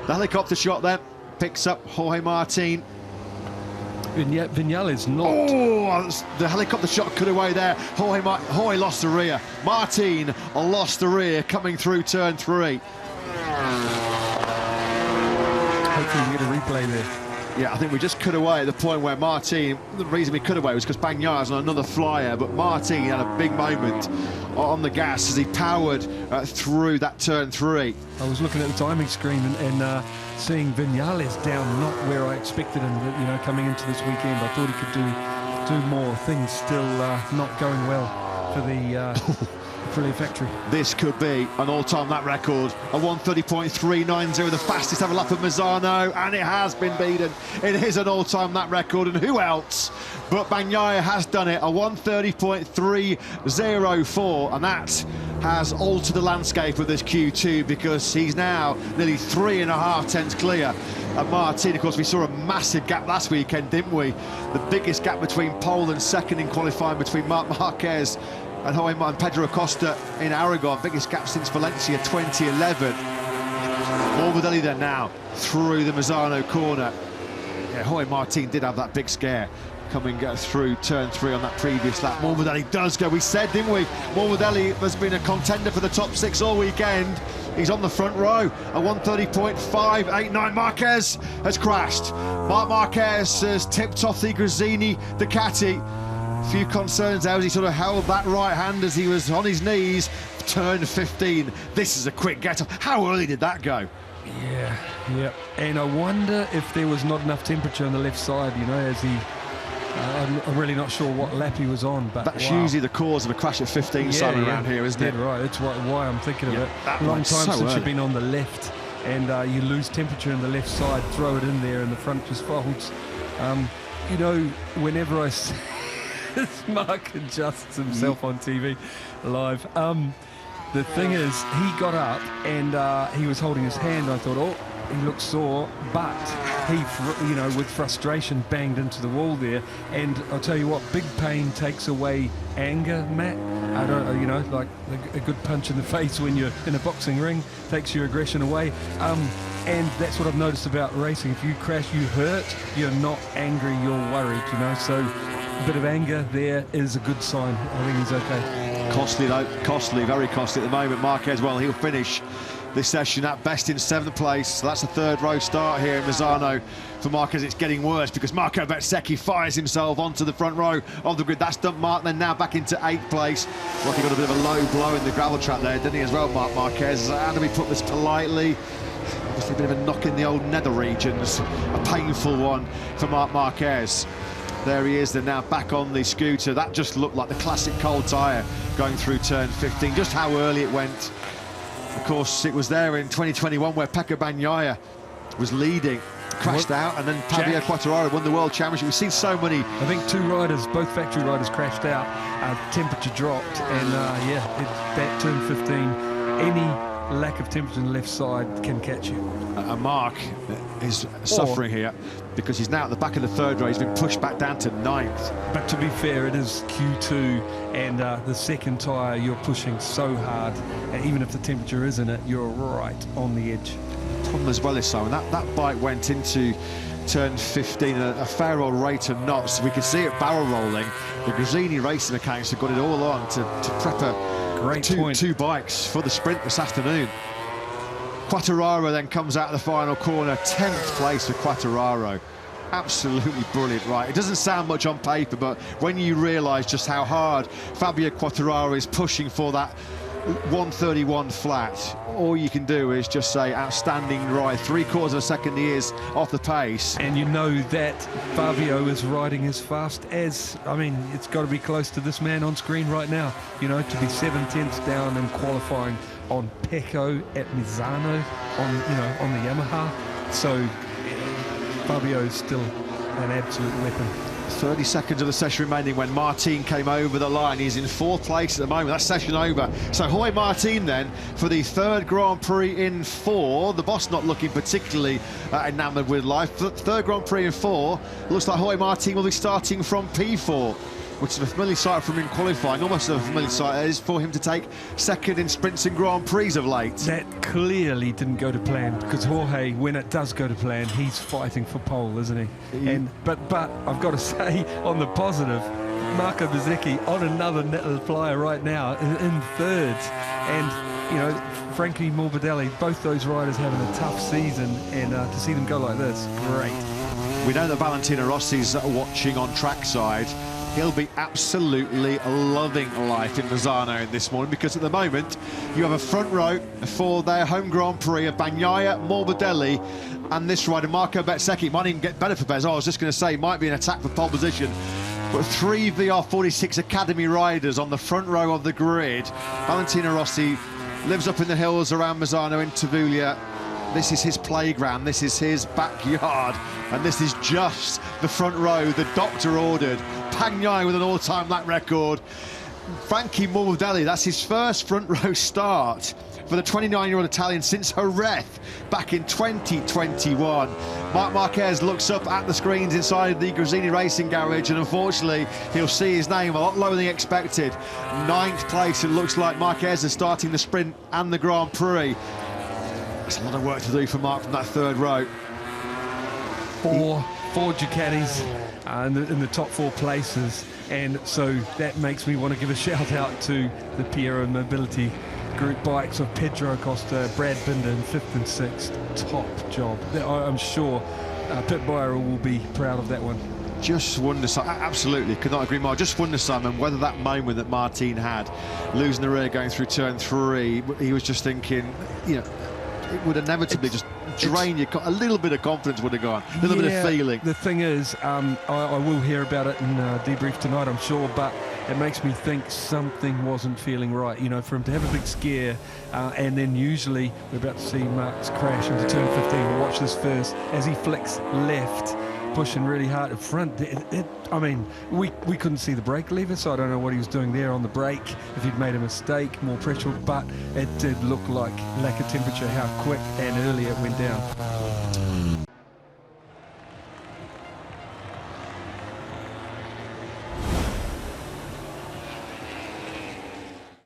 The helicopter shot then picks up Jorge Martin. Vinales not. Oh, the helicopter shot cut away there. Jorge lost the rear. Martin lost the rear coming through turn 3. Hopefully we get a replay there. Yeah, I think we just cut away at the point where Martin, the reason we cut away was because Bagnaya's on another flyer, but Martin had a big moment on the gas as he powered through that turn 3. I was looking at the timing screen and seeing Vinales down, not where I expected him, you know, coming into this weekend. I thought he could do more. Things still not going well for the Aprilia factory. This could be an all-time lap record, a 1:30.390, the fastest ever lap of Misano, and it has been beaten. It is an all-time lap record, and who else but Bagnaia has done it, a 1:30.304, and that has altered the landscape of this Q2 because he's now nearly 3.5 tenths clear. And Martin, of course, we saw a massive gap last weekend, didn't we? The biggest gap between pole and second in qualifying between Marquez and Pedro Acosta in Aragon, biggest gap since Valencia 2011. Morbidelli then now through the Misano corner. Yeah, Jorge Martin did have that big scare coming through turn 3 on that previous lap. Morbidelli does go, we said, didn't we? Morbidelli has been a contender for the top 6 all weekend. He's on the front row, a 1:30.589. Marquez has crashed. Marc Marquez has tipped off the Gresini Ducati. Few concerns there as he sort of held that right hand as he was on his knees. Turn 15. This is a quick get-off. How early did that go? Yeah. And I wonder if there was not enough temperature on the left side, you know, as he... I'm really not sure what lap he was on, but that's usually the cause of a crash at 15 around here, isn't it? Right, that's why I'm thinking of it. A long time since you've been on the left, and you lose temperature on the left side, throw it in there, and the front just folds. You know, whenever I see Mark adjusts himself on TV live, the thing is, he got up and he was holding his hand. I thought, oh, he looks sore, but he, you know, with frustration banged into the wall there. And I'll tell you what, big pain takes away anger, Matt. I don't, you know, like a good punch in the face when you're in a boxing ring takes your aggression away. And that's what I've noticed about racing. If you crash, you hurt, you're not angry, you're worried, you know. So a bit of anger there is a good sign. I think he's okay. Costly though, costly, very costly at the moment. Marquez, well, he'll finish this session at best in 7th place. So that's a 3rd row start here in Misano. For Marquez, it's getting worse because Marco Bezzecchi fires himself onto the front row of the grid. That's done Mark then now back into 8th place. Well, he got a bit of a low blow in the gravel trap there, didn't he, as well, Marc Marquez? How do we put this politely? Obviously a bit of a knock in the old nether regions. A painful one for Marc Marquez. There he is, they're now back on the scooter. That just looked like the classic cold tyre going through turn 15, just how early it went. Of course, it was there in 2021 where Pecco Bagnaia was leading, crashed out, and then Fabio Quartararo won the World Championship. We've seen so many... I think 2 riders, both factory riders, crashed out. Temperature dropped, and that turn 15, any lack of temperature on the left side can catch you. Mark is suffering here because he's now at the back of the 3rd row. He's been pushed back down to 9th. But to be fair, it is Q2, and the second tyre, you're pushing so hard, and even if the temperature is in it, you're right on the edge. Problem as well is so, and that bike went into turn 15 a fair old rate of knots. We could see it barrel rolling. The Gresini racing accounts have got it all on to prep two bikes for the sprint this afternoon. Quartararo then comes out of the final corner, 10th place for Quartararo. Absolutely brilliant, right? It doesn't sound much on paper, but when you realise just how hard Fabio Quartararo is pushing for that 1:31 flat, all you can do is just say outstanding ride. 3/4 of a second he is off the pace. And you know that Fabio is riding as fast as, I mean, it's got to be close to this man on screen right now, you know, to be 7/10 down and qualifying on Pecco at Misano on the Yamaha. So Fabio is still an absolute weapon. 30 seconds of the session remaining when Martin came over the line. He's in 4th place at the moment. That's session over. So Jorge Martin then for the 3rd Grand Prix in 4. The boss not looking particularly enamoured with life. 3rd Grand Prix in 4. Looks like Jorge Martin will be starting from P4. which is a familiar sight from him qualifying, almost a familiar sight is for him to take second in sprints and Grand Prix of late. That clearly didn't go to plan, because Jorge, when it does go to plan, he's fighting for pole, isn't he? And but I've got to say, on the positive, Marco Bezzecchi on another little flyer right now in third, and you know, Frankie Morbidelli, both those riders having a tough season, and to see them go like this, great. We know that Valentino Rossi's watching on trackside. He'll be absolutely loving life in Misano this morning, because at the moment you have a front row for their home Grand Prix of Bagnaia, Morbidelli, and this rider Marco Bezzecchi. Might even get better for Bez. I was just going to say, might be an attack for pole position. But 3 VR46 Academy riders on the front row of the grid. Valentino Rossi lives up in the hills around Misano in Tavuglia. This is his playground, this is his backyard, and this is just the front row the doctor ordered. Bagnaia with an all-time lap record. Frankie Morbidelli, that's his first front row start for the 29-year-old Italian since Jerez back in 2021. Marc Marquez looks up at the screens inside the Grazzini Racing Garage, and unfortunately he'll see his name a lot lower than he expected. 9th place, it looks like Marquez is starting the sprint and the Grand Prix. There's a lot of work to do for Mark from that third row. Four Ducatis in the top 4 places, and so that makes me want to give a shout out to the Piero Mobility Group bikes of Pedro Acosta, Brad Binder in 5th and 6th. Top job. I'm sure Pit Buyer will be proud of that one. Just wonder, absolutely, could not agree more. Just wonder, Simon, whether that moment that Martin had, losing the rear going through turn 3, he was just thinking, you know, it would inevitably just drain you. A little bit of confidence would have gone, a little bit of feeling. The thing is, I will hear about it in debrief tonight, I'm sure, but it makes me think something wasn't feeling right. You know, for him to have a big scare, and then usually we're about to see Mark's crash into turn 15. We'll watch this first as he flicks left, pushing really hard in front. I mean, we couldn't see the brake lever, so I don't know what he was doing there on the brake, if he'd made a mistake, more pressure, but it did look like lack of temperature, how quick and early it went down.